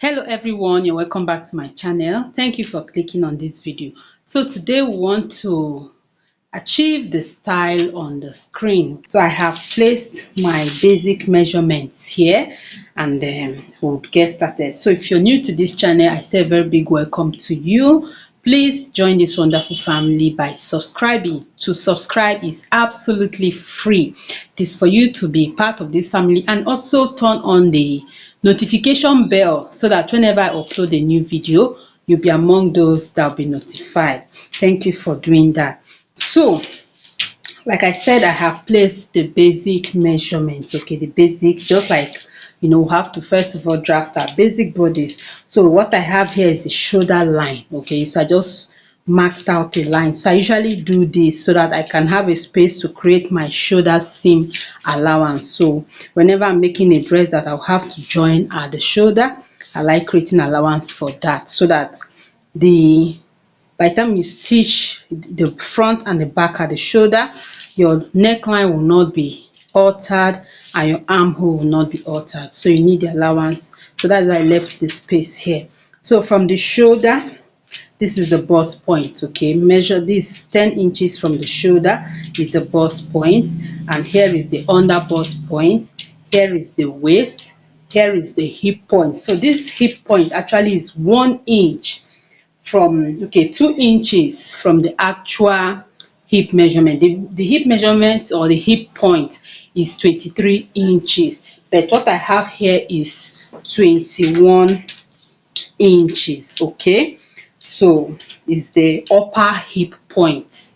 Hello everyone, you're welcome back to my channel. Thank you for clicking on this video. So today we want to achieve the style on the screen. So I have placed my basic measurements here and we'll get started. So if you're new to this channel, I say a very big welcome to you. Please join this wonderful family by subscribing. To subscribe is absolutely free. It is for you to be part of this family, and also turn on the notification bell so that whenever I upload a new video, you'll be among those that will be notified. Thank you for doing that. So like I said, I have placed the basic measurements. Okay, the basic, just like we have to first of all draft our basic bodies. So what I have here is the shoulder line. Okay, so I just marked out a line. So I usually do this so that I can have a space to create my shoulder seam allowance. So whenever I'm making a dress that I'll have to join at the shoulder, I like creating allowance for that, so that by the time you stitch the front and the back at the shoulder, your neckline will not be altered and your armhole will not be altered. So you need the allowance. So that's why I left the space here. So from the shoulder, this is the bust point. Okay, measure this 10 inches from the shoulder is the bust point, and here is the under bust point, here is the waist, here is the hip point. So this hip point actually is 1 inch from 2 inches from the actual hip measurement. The hip measurement or the hip point is 23 inches, but what I have here is 21 inches. Okay, so it's the upper hip point.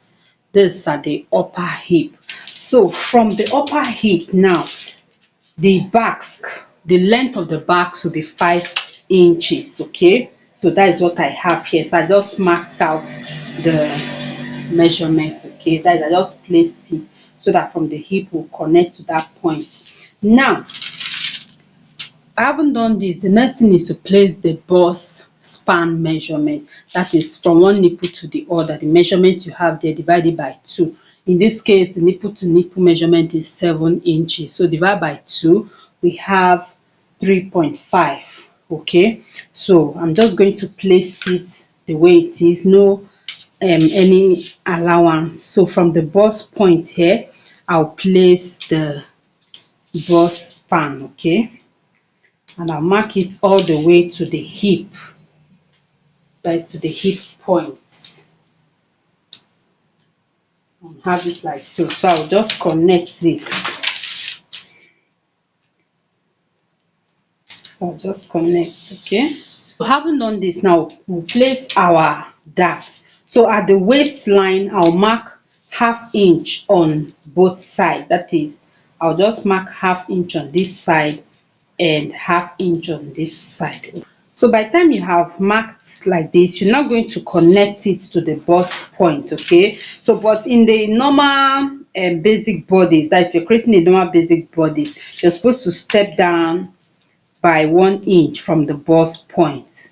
These are the upper hip. So from the upper hip now, the length of the back will be 5 inches. Okay, so that is what I have here. So I just marked out the measurement. Okay, that is, I just placed it so that from the hip will connect to that point. Now I haven't done this. The next thing is to place the bust span measurement. That is from one nipple to the other. The measurement you have there divided by 2. In this case, the nipple to nipple measurement is 7 inches. So divide by 2, we have 3.5. Okay, so I'm just going to place it the way it is, no any allowance. So from the bust point here, I'll place the bust span. Okay, and I'll mark it all the way to the hip. That is to the hip point. I'll have it like so. So I'll just connect this. So I'll just connect. Okay, so having done this, now we'll place our dart. So at the waistline, I'll mark ½ inch on both sides. That is, I'll just mark ½ inch on this side and ½ inch on this side. So by the time you have marked like this, you're not going to connect it to the bust point. Okay, so but in the normal basic bodies, that if you're creating a normal basic bodies, you're supposed to step down by 1 inch from the bust point.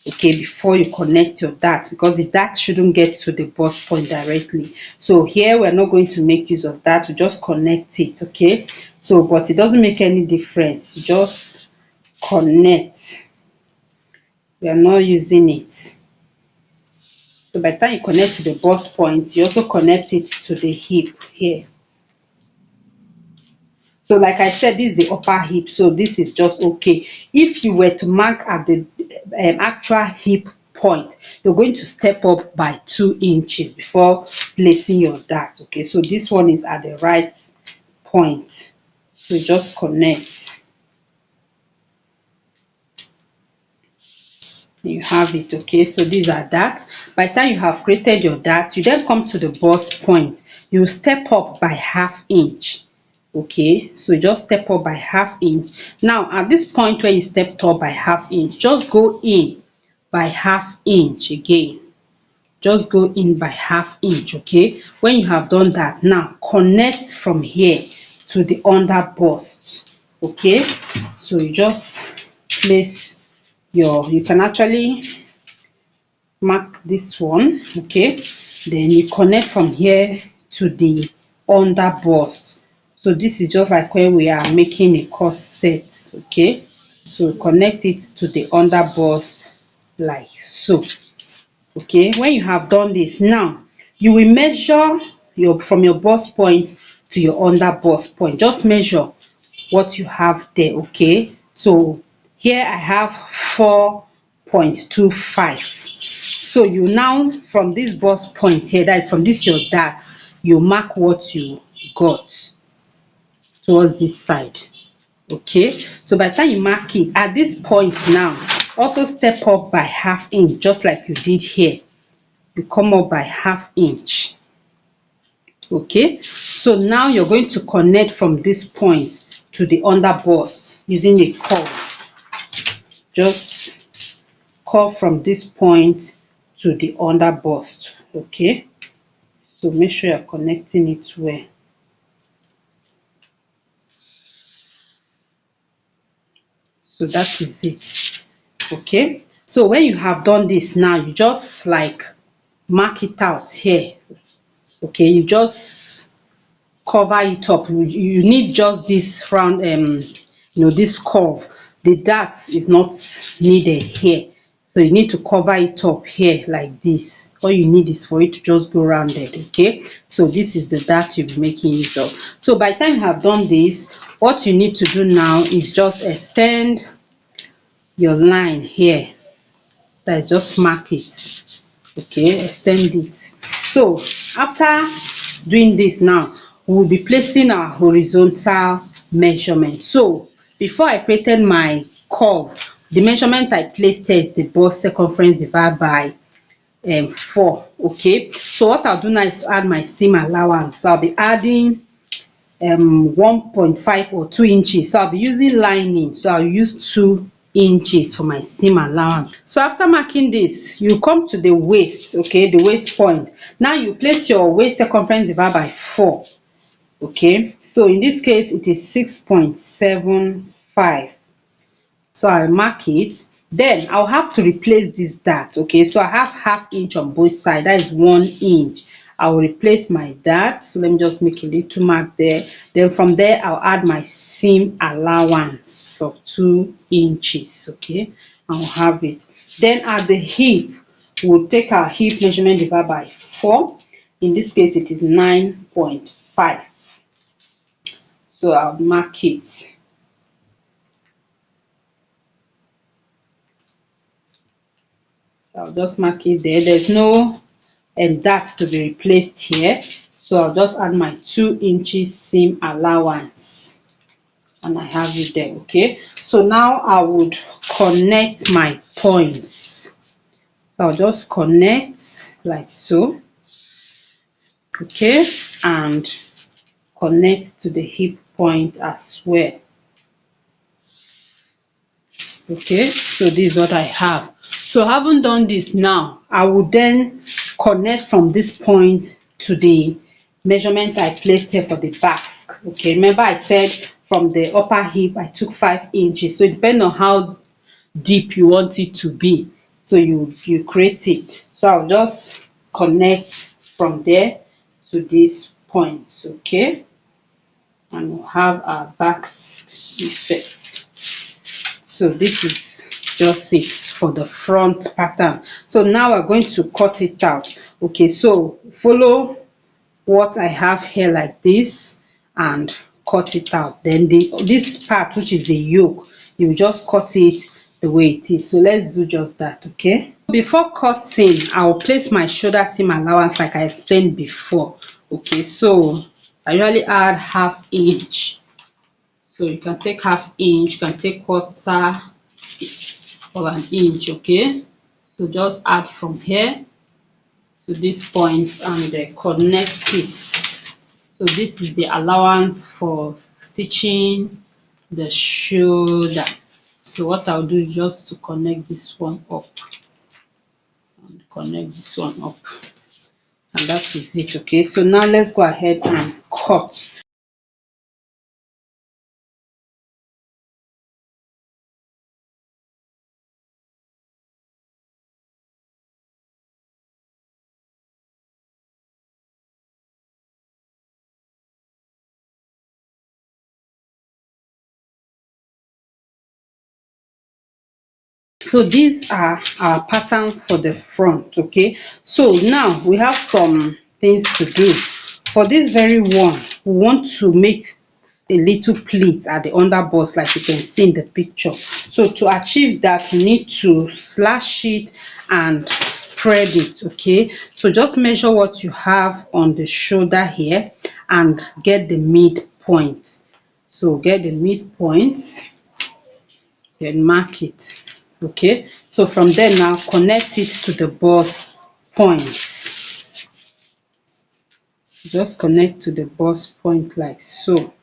Okay, before you connect your dart, because the dart shouldn't get to the bust point directly. So here we're not going to make use of that, to just connect it. Okay, so but it doesn't make any difference, just connect. We are not using it. So by the time you connect to the bust point, you also connect it to the hip here. So like I said, this is the upper hip, so this is just okay. If you were to mark at the actual hip point, you're going to step up by 2 inches before placing your dart. Okay, so this one is at the right point, so just connect. You have it. Okay, so these are darts. By the time you have created your dart, you then come to the bust point. You step up by ½ inch. Okay, so just step up by ½ inch. Now at this point where you stepped up by ½ inch, just go in by ½ inch again. Just go in by ½ inch. Okay, when you have done that, now connect from here to the under bust. Okay, so you just place you can actually mark this one. Okay, then you connect from here to the under bust. So this is just like when we are making a corset. Okay, So connect it to the under bust like so. Okay, when you have done this, now you will measure your from your bust point to your under bust point. Just measure what you have there. Okay, so here I have 4.25. So you now, from this bust point here, that is from this your dart, you mark what you got towards this side. Okay, so by the time you mark it at this point, now also step up by half inch, just like you did here. You come up by half inch. Okay, so now you're going to connect from this point to the under bust using a curve. Just curve from this point to the under bust. Okay, so make sure you're connecting it well. So that is it. Okay, so when you have done this, now you just like mark it out here. Okay, you just cover it up. You need just this round, this curve. The dart is not needed here, so you need to cover it up here like this. All you need is for it to just go rounded. Okay, so this is the dart you'll be making use of. So by the time you have done this, what you need to do now is just extend your line here. That is, just mark it. Okay, extend it. So after doing this, now we will be placing our horizontal measurement. So before I created my curve, the measurement I placed here is the bust circumference divided by 4. Okay, so what I'll do now is to add my seam allowance. So I'll be adding 1.5 or 2 inches. So I'll be using lining, so I'll use 2 inches for my seam allowance. So after marking this, you come to the waist. Okay, the waist point. Now you place your waist circumference divided by 4. Okay, so in this case it is 6.75. So I'll mark it. Then I'll have to replace this dart. Okay, so I have half inch on both sides. That is 1 inch. I will replace my dart. So let me just make a little mark there. Then from there, I'll add my seam allowance of 2 inches. Okay, I'll have it. Then at the hip, we'll take our hip measurement divided by 4. In this case, it is 9.5. So I'll mark it. So I'll just mark it there. There's no dart to be replaced here. So I'll just add my 2 inches seam allowance. And I have it there. Okay. So now I would connect my points. So I'll just connect like so. Okay. And connect to the hip point as well. Okay, so this is what I have. So having done this, now I will then connect from this point to the measurement I placed here for the Basque. Okay, remember I said from the upper hip I took 5 inches. So it depends on how deep you want it to be. So you create it. So I'll just connect from there to this point. Okay, and we'll have our Basque effect. So this is just it for the front pattern. So now we're going to cut it out. Okay, so follow what I have here like this and cut it out. Then this part, which is the yoke, you just cut it the way it is. So let's do just that. Okay, before cutting, I'll place my shoulder seam allowance like I explained before. Okay, so I usually add half inch. So you can take half inch, you can take quarter of an inch. Okay, so just add from here to this point and connect it. So this is the allowance for stitching the shoulder. So what I'll do is just to connect this one up and connect this one up, and that is it. Okay, so now let's go ahead and cut. So these are our pattern for the front. Okay, so now we have some things to do. For this very one, we want to make a little pleat at the under bust, like you can see in the picture. So to achieve that, you need to slash it and spread it. Okay, so just measure what you have on the shoulder here and get the midpoint. So get the midpoint, then mark it. Okay, so from there now connect it to the bust points. Just connect to the bust point like so.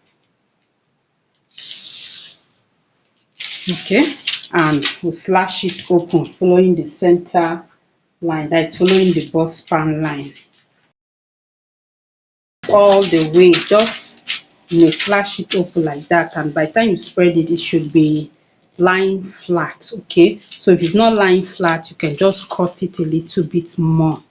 Okay, and we'll slash it open following the center line, that is following the bust span line all the way. Just slash it open like that, and by the time you spread it, it should be lying flat. Okay, so if it's not lying flat, you can just cut it a little bit more.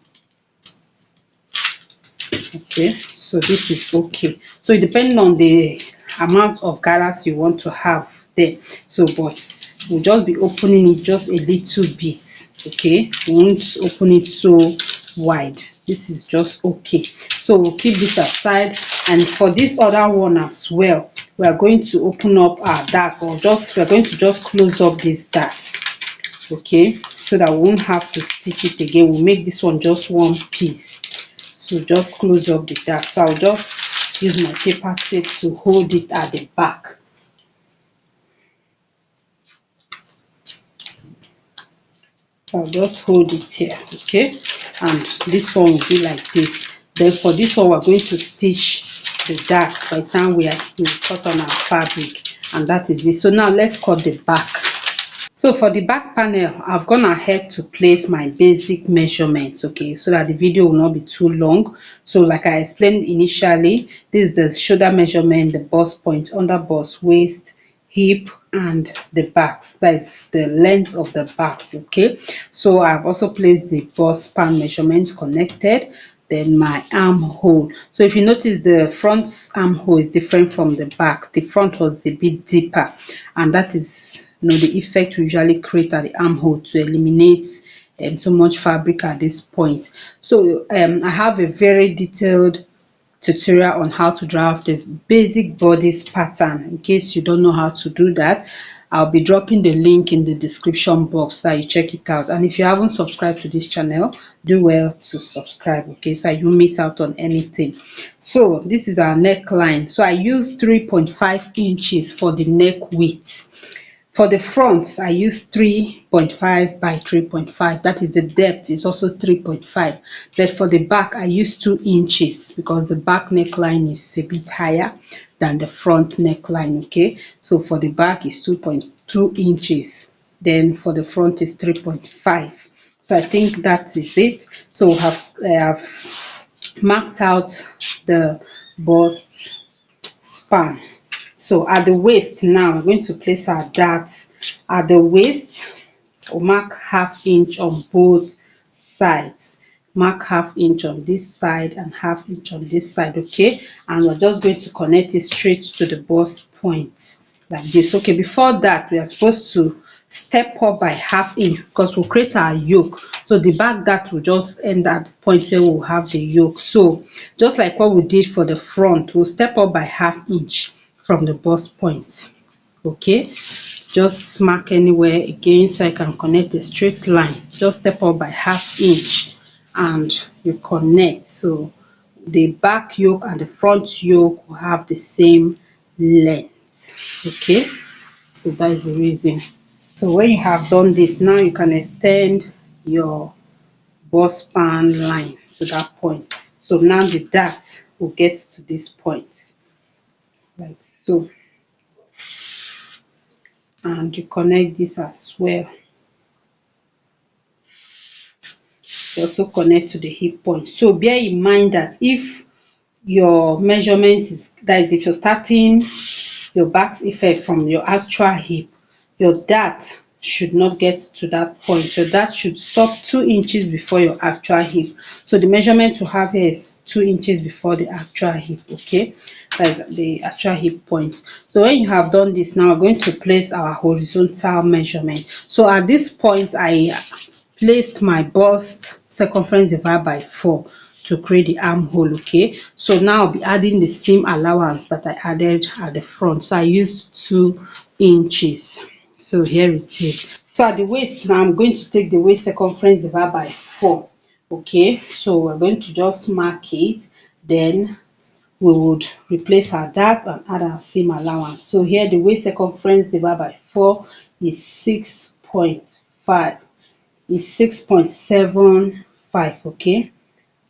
Okay, so this is okay. So it depends on the amount of gathers you want to have there. So but we'll just be opening it just a little bit. Okay, we won't open it so wide. This is just okay. So we'll keep this aside, and for this other one as well, we are going to open up our dart, or just we're going to just close up this dart. Okay, so that we won't have to stitch it again. We'll make this one just one piece. So just close up the dart. So I'll just use my paper tape to hold it at the back. So I'll just hold it here. Okay, and this one will be like this. Then for this one, we're going to stitch the dart by the time we cut on our fabric, and that is it. So now let's cut the back. So for the back panel, I've gone ahead to place my basic measurements, okay, so that the video will not be too long. So like I explained initially, this is the shoulder measurement, the bust point, under bust, waist, hip, and the backs. That is the length of the backs. Okay, so I've also placed the bust span measurement connected, then my armhole. So if you notice, the front armhole is different from the back. The front was a bit deeper, and that is the effect we usually create at the armhole to eliminate so much fabric at this point. So I have a very detailed tutorial on how to draft the basic bodice pattern. In case you don't know how to do that, I'll be dropping the link in the description box so you check it out. And if you haven't subscribed to this channel, do well to subscribe, okay, so you don't miss out on anything. So this is our neckline. So I used 3.5 inches for the neck width. For the front, I use 3.5 by 3.5. That is the depth, is also 3.5. But for the back, I use 2 inches because the back neckline is a bit higher than the front neckline. Okay, so for the back is 2.2 inches. Then for the front is 3.5. So I think that is it. So I have marked out the bust span. So at the waist now, we're going to place our dart at the waist. We'll mark ½ inch on both sides. Mark ½ inch on this side and ½ inch on this side, okay? And we're just going to connect it straight to the bust point like this. Okay, before that, we are supposed to step up by ½ inch because we'll create our yoke. So the back dart will just end at the point where we'll have the yoke. So just like what we did for the front, we'll step up by ½ inch from the bust point. Okay, just mark anywhere again so I can connect a straight line. Just step up by ½ inch and you connect. So the back yoke and the front yoke will have the same length. Okay, so that is the reason. So when you have done this, now you can extend your bust span line to that point. So now the dart will get to this point like so, and you connect this as well. You also connect to the hip point. So bear in mind that if your measurement is, that is, if you're starting your back effect from your actual hip, your dart should not get to that point. So that should stop 2 inches before your actual hip. So the measurement to have here is 2 inches before the actual hip. Okay, that is the actual hip point. So when you have done this, now we're going to place our horizontal measurement. So at this point, I placed my bust circumference divided by 4 to create the armhole. Okay, so now I'll be adding the seam allowance that I added at the front. So I used 2 inches. So here it is. So at the waist now, I'm going to take the waist circumference divided by 4. Okay, so we're going to just mark it, then we would replace our dart and add our seam allowance. So here the waist circumference divided by 4 is 6.5, is 6.75. Okay,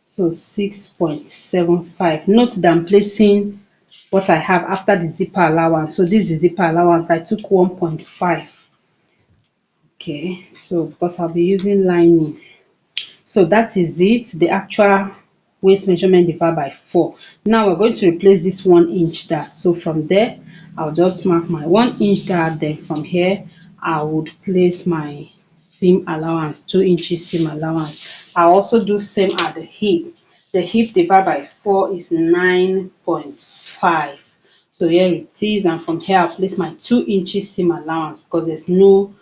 so 6.75. Note that I'm placing what I have after the zipper allowance. So this is the zipper allowance. I took 1.5. Okay, so because I'll be using lining. So that is it, the actual waist measurement divided by 4. Now we're going to replace this 1 inch dart. So from there, I'll just mark my 1 inch dart. Then from here, I would place my seam allowance, 2 inches seam allowance. I'll also do same at the hip. The hip divided by 4 is 9.5. So here it is, and from here I'll place my 2 inches seam allowance because there's no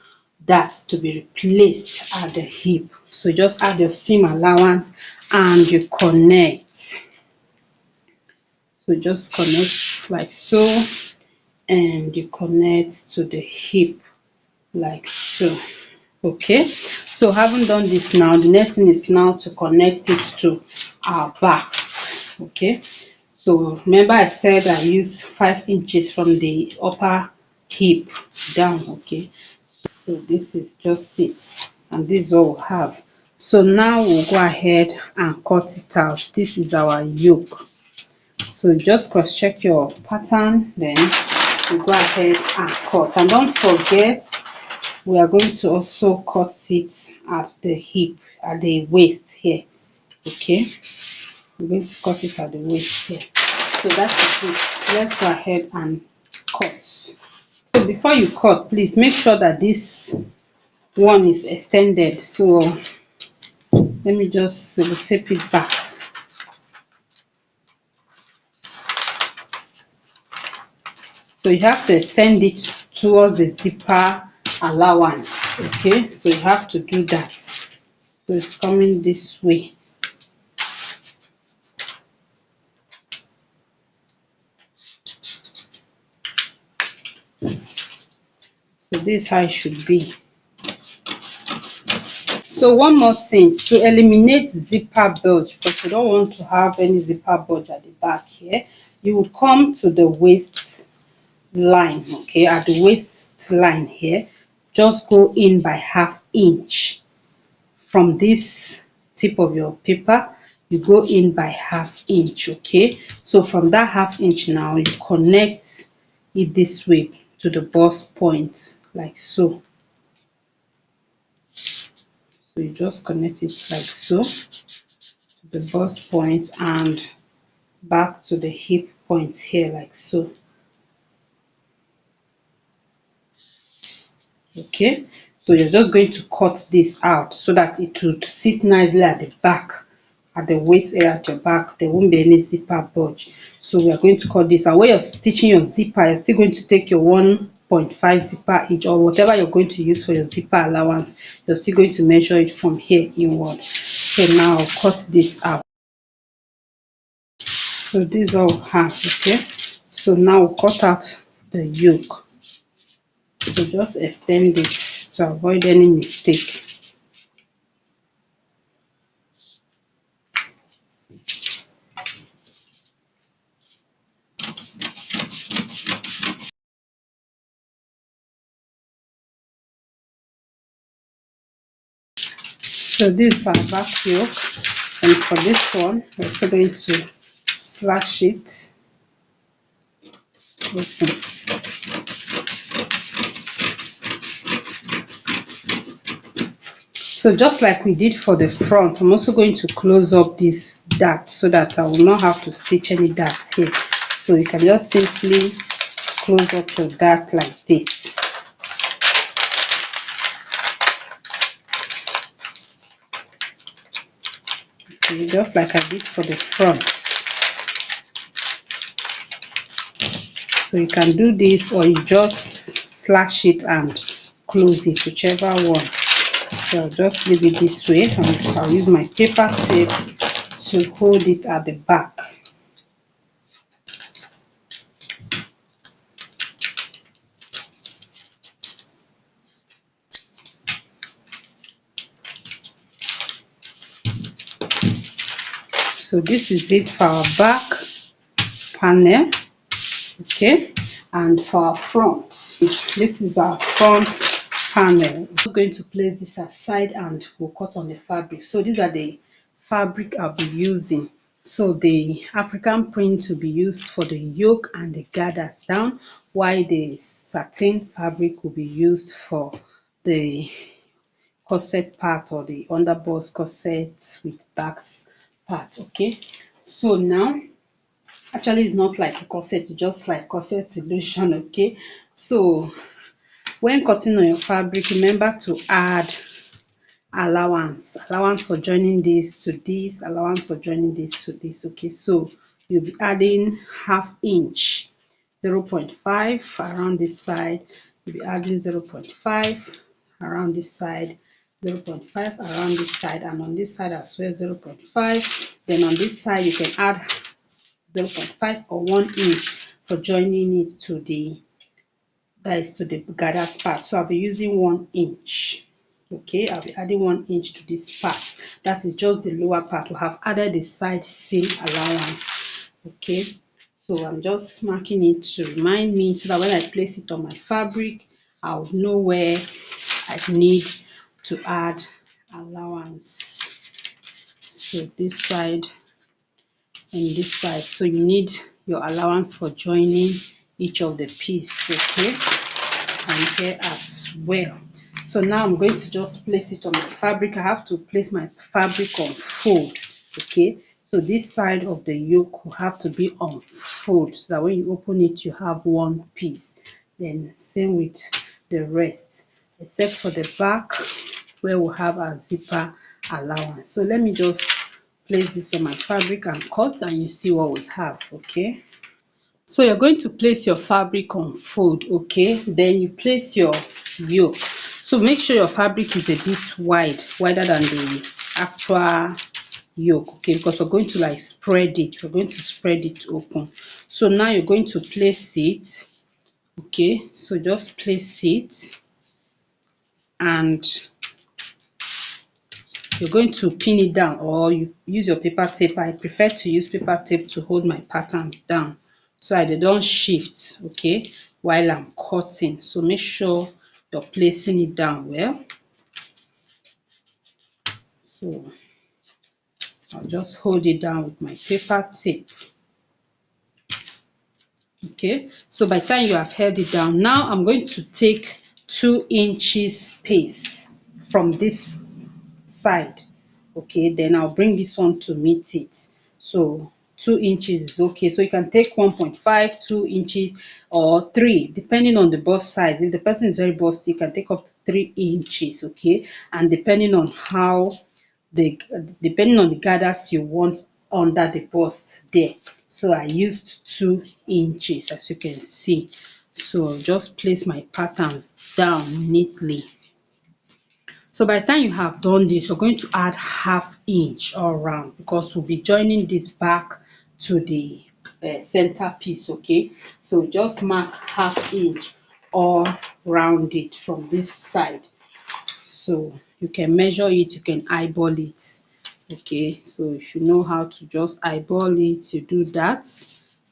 dart to be replaced at the hip. So just add your seam allowance and you connect. So just connect like so, and you connect to the hip like so. Okay, so having done this, now the next thing is now to connect it to our backs. Okay, so remember I said I use 5 inches from the upper hip down. Okay, so this is just it, and this is what we'll have. So now we'll go ahead and cut it out. This is our yoke. So just cross check your pattern, then you go ahead and cut. And don't forget, we are going to also cut it at the hip, at the waist here. Okay, we're going to cut it at the waist here. So that is it. Let's go ahead and cut. So before you cut, please make sure that this one is extended. So let me just tape it back. So you have to extend it towards the zipper allowance. Okay, so you have to do that. So it's coming this way. So this is how it should be. So one more thing, to eliminate zipper bulge, because we don't want to have any zipper bulge at the back here, you would come to the waist line. Okay, at the waist line here, just go in by 1/2 inch from this tip of your paper. You go in by 1/2 inch. Okay, so from that 1/2 inch, now you connect it this way to the bust point like so. So you just connect it like so to the bust point and back to the hip point here like so. Okay, so you're just going to cut this out so that it would sit nicely at the back, at the waist area at your back. There won't be any zipper bulge. So we are going to cut this out. When you're stitching your zipper, you're still going to take your 1.5 zipper each, or whatever you're going to use for your zipper allowance. You're still going to measure it from here inward. Okay, now I'll cut this out. So this is all we have. Okay, so now we'll cut out the yoke. So just extend it to avoid any mistake. So this is our back yoke, and for this one, we're also going to slash it open. So just like we did for the front, I'm also going to close up this dart so that I will not have to stitch any darts here. So you can just simply close up your dart like this. Okay, just like I did for the front. So you can do this, or you just slash it and close it, whichever one. So I'll just leave it this way, and I'll use my paper tape to hold it at the back. So this is it for our back panel. Okay, and for our front, this is our front panel. I'm going to place this aside and we'll cut on the fabric. So these are the fabric I'll be using. So the African print will be used for the yoke and the gathers down, while the satin fabric will be used for the corset part, or the underbust corset with backs part. Okay, so now, actually it's not like a corset, it's just like corset solution. Okay, so when cutting on your fabric, remember to add allowance for joining this to this, allowance for joining this to this. Okay, so you'll be adding half inch, 0.5 around this side. You'll be adding 0.5 around this side, 0.5 around this side, and on this side as well 0.5. Then on this side you can add 0.5 or 1 inch for joining it to the, that is to the gathers part. So I'll be using 1 inch. Okay, I'll be adding 1 inch to this part. That is just the lower part. We have added the side seam allowance. Okay, so I'm just marking it to remind me, so that when I place it on my fabric, I'll know where I need to add allowance. So this side and this side, so you need your allowance for joining each of the piece. Okay, and here as well. So now I'm going to just place it on my fabric. I have to place my fabric on fold. Okay, so this side of the yoke will have to be on fold, so that when you open it you have one piece. Then same with the rest, except for the back where we'll have our zipper allowance. So let me just place this on my fabric and cut, and you see what we have. Okay, so you're going to place your fabric on fold. Okay, then you place your yoke. So make sure your fabric is a bit wider than the actual yoke. Okay, because we're going to like spread it, we're going to spread it open. So now you're going to place it. Okay, so just place it, and you're going to pin it down, or you use your paper tape. I prefer to use paper tape to hold my pattern down so that they don't shift, okay, while I'm cutting. So make sure you're placing it down well. So I'll just hold it down with my paper tape. Okay, so by the time you have held it down, now I'm going to take 2 inches space from this side. Okay, then I'll bring this one to meet it. So 2 inches is okay. So you can take 1.5, 2 inches, or 3, depending on the bust size. If the person is very busty, you can take up to 3 inches. Okay, and depending on how the, depending on the gathers you want under the bust there. So I used 2 inches, as you can see. So just place my patterns down neatly. So by the time you have done this, you're going to add half inch all around, because we'll be joining this back to the center piece. Okay, so just mark half inch all round it from this side. So you can measure it, you can eyeball it. Okay, so if you know how to just eyeball it, you do that.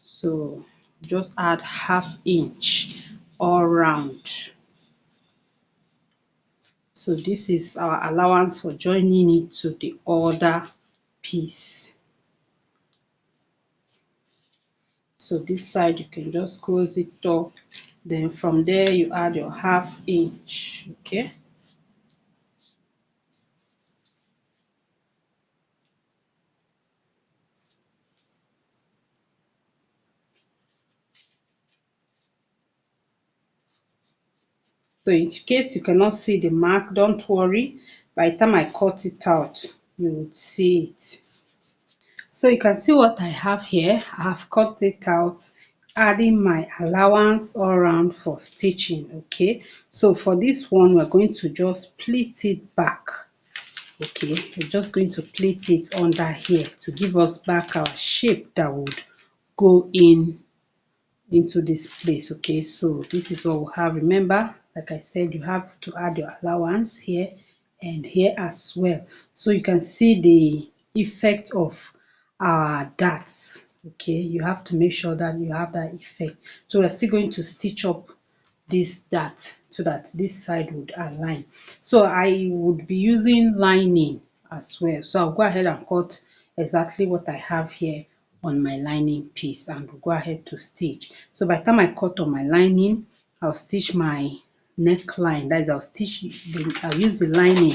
So just add half inch all round. So this is our allowance for joining it to the other piece. So this side you can just close it up. Then from there you add your half inch. Okay. So in case you cannot see the mark, don't worry. By the time I cut it out, you would see it. So you can see what I have here. I have cut it out, adding my allowance all around for stitching. Okay, so for this one we're going to just pleat it back. Okay, we're just going to pleat it under here to give us back our shape that would go into this place. Okay, so this is what we have. Remember, like I said, you have to add your allowance here and here as well, so you can see the effect of our darts. Okay, you have to make sure that you have that effect. So we're still going to stitch up this dart so that this side would align. So I would be using lining as well, so I'll go ahead and cut exactly what I have here on my lining piece and we'll go ahead to stitch. So by the time I cut on my lining, I'll stitch my neckline. That is, I'll use the lining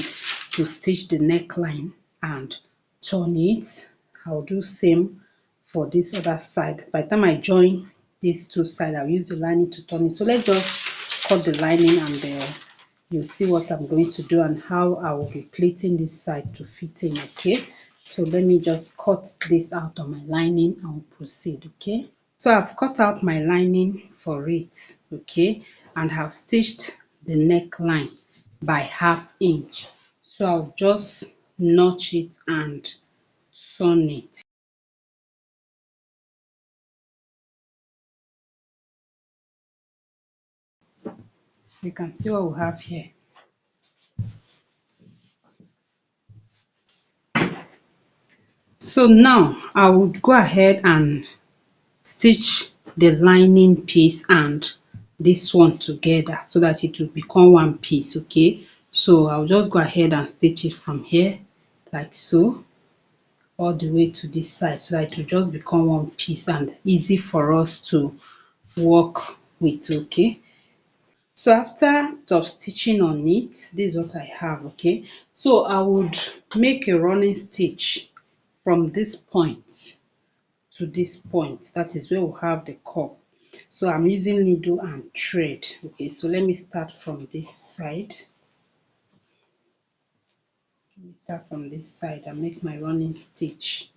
to stitch the neckline and turn it. I'll do same for this other side. By the time I join these two sides, I'll use the lining to turn it. So let's just cut the lining and you'll see what I'm going to do and how I will be pleating this side to fit in. Okay, so let me just cut this out of my lining and we'll proceed. Okay, so I've cut out my lining for it. Okay, and have stitched the neckline by 1/2 inch. So I'll just notch it and turn it. You can see what we have here. So now I would go ahead and stitch the lining piece and this one together so that it will become one piece. Okay, so I'll just go ahead and stitch it from here like so all the way to this side so that it will just become one piece and easy for us to work with. Okay, so after top stitching on it, this is what I have. Okay, so I would make a running stitch from this point to this point. That is where we have the cup. So I'm using needle and thread. Okay, so let me start from this side. Let me start from this side and make my running stitch.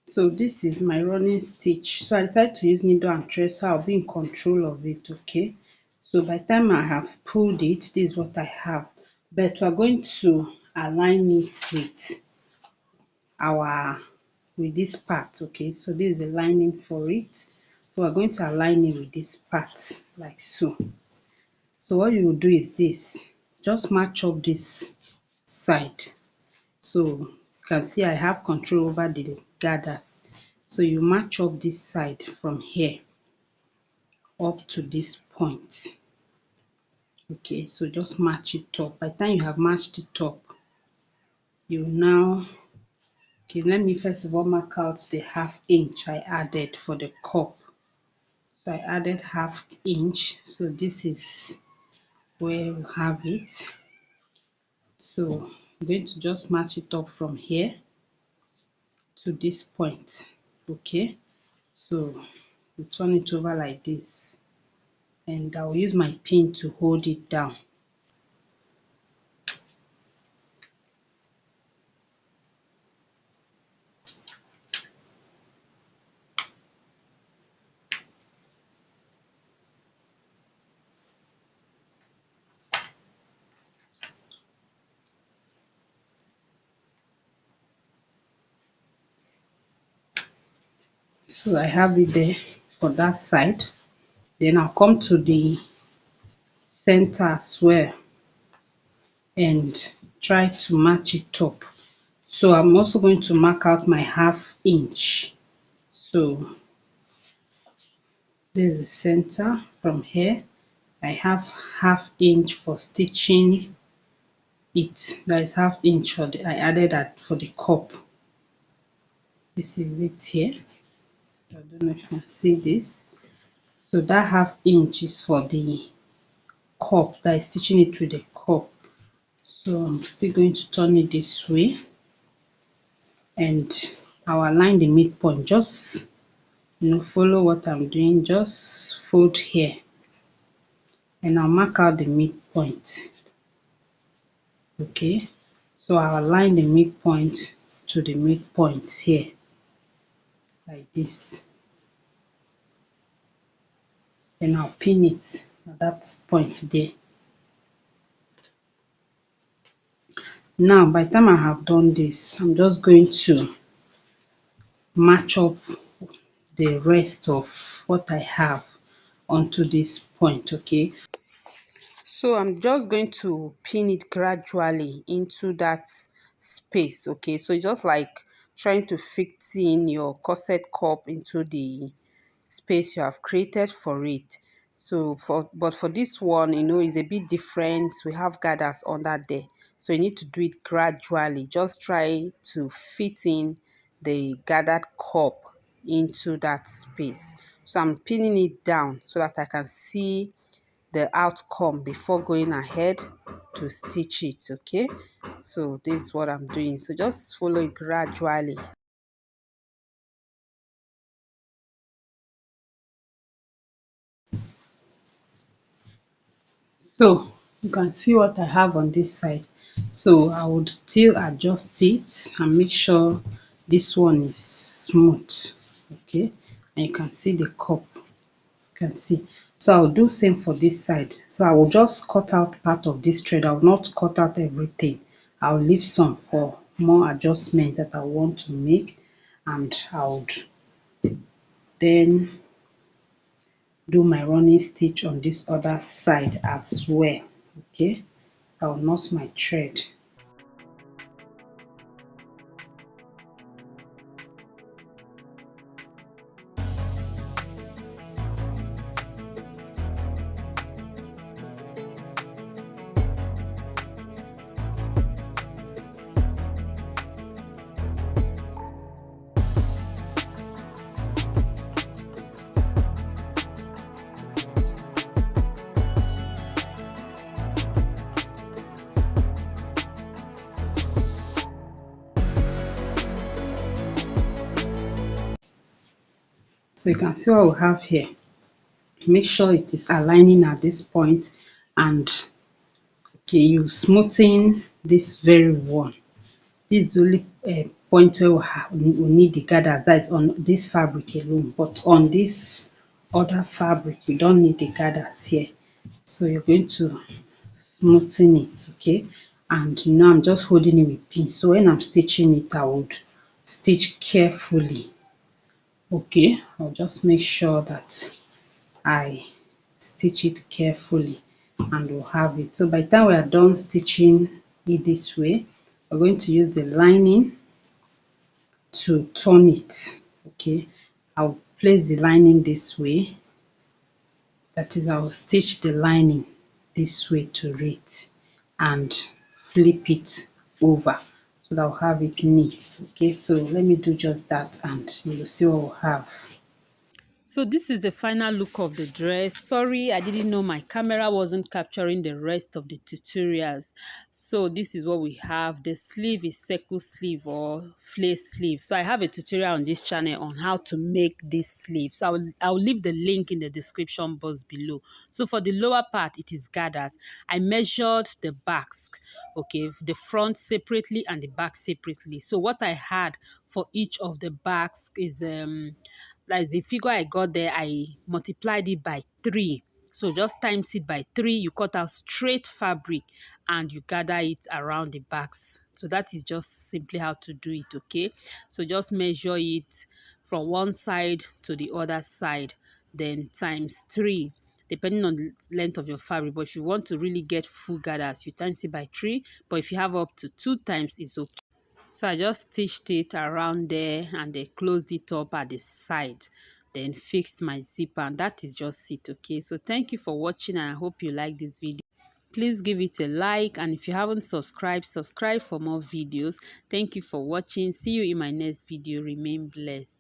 So this is my running stitch. So I decided to use needle and thread so I'll be in control of it. Okay, so by the time I have pulled it, this is what I have, but we're going to align it with our this part. Okay, so this is the lining for it, so we're going to align it with this part like so. So what you will do is this, just match up this side. So you can see I have control over the gathers. So you match up this side from here up to this point. Okay, so just match it up. By the time you have matched it up, you now, okay, let me first of all mark out the 1/2 inch I added for the cup. So I added 1/2 inch. So this is where we have it. So I'm going to just match it up from here to this point. Okay, so you turn it over like this and I'll use my pin to hold it down. So I have it there for that side. Then I'll come to the center as well and try to match it up. So I'm also going to mark out my 1/2 inch. So this is the center. From here I have 1/2 inch for stitching it. That is 1/2 inch for the, I added that for the cup. This is it here. So I don't know if you can see this. So that half inch is for the cup, that is stitching it with the cup. So I'm still going to turn it this way, and I'll align the midpoint. Just follow what I'm doing, just fold here, and I'll mark out the midpoint. Okay, so I'll align the midpoint to the midpoint here, like this. Then I'll pin it at that point there. Now by the time I have done this, I'm just going to match up the rest of what I have onto this point. Okay, so I'm just going to pin it gradually into that space. Okay, so it's just like trying to fit in your corset cup into the space you have created for it. So for this one, it's a bit different. We have gathers under there, so you need to do it gradually. Just try to fit in the gathered cup into that space. So I'm pinning it down so that I can see the outcome before going ahead to stitch it. Okay, so this is what I'm doing. So just follow it gradually. So you can see what I have on this side. So I would still adjust it and make sure this one is smooth. Okay, and you can see the cup, you can see. So I'll do same for this side. So I will just cut out part of this thread. I will not cut out everything. I'll leave some for more adjustment that I want to make, and I would then do my running stitch on this other side as well. Okay, I will knot my thread. So you can see what we have here. Make sure it is aligning at this point, and okay, you smoothing this very one. This is the only point where we need the gathers, that is on this fabric alone, but on this other fabric you don't need the gathers here. So you're going to smoothen it. Okay, and I'm just holding it with pin, so when I'm stitching it I would stitch carefully. Okay, I'll just make sure that I stitch it carefully, and we'll have it. So by the time we are done stitching it this way, we're going to use the lining to turn it. Okay, I'll place the lining this way, that is, I'll stitch the lining this way to it and flip it over so that I'll have it neat. Okay, so let me do just that and you will see what we'll have. So this is the final look of the dress. Sorry, I didn't know my camera wasn't capturing the rest of the tutorials. So this is what we have. The sleeve is circle sleeve or flare sleeve. So I have a tutorial on this channel on how to make this sleeve. So I'll leave the link in the description box below. So for the lower part, it is gathers. I measured the backs, okay, the front separately and the back separately. So what I had for each of the backs is like the figure I got there, I multiplied it by 3. So just times it by 3, you cut out straight fabric and you gather it around the backs. So that is just simply how to do it. Okay, so just measure it from one side to the other side, then times 3 depending on the length of your fabric. But if you want to really get full gathers, you times it by 3, but if you have up to 2 times, it's okay. So I just stitched it around there and then closed it up at the side, then fixed my zipper, and that is just it. Okay, so thank you for watching and I hope you like this video. Please give it a like, and if you haven't subscribed, subscribe for more videos. Thank you for watching. See you in my next video. Remain blessed.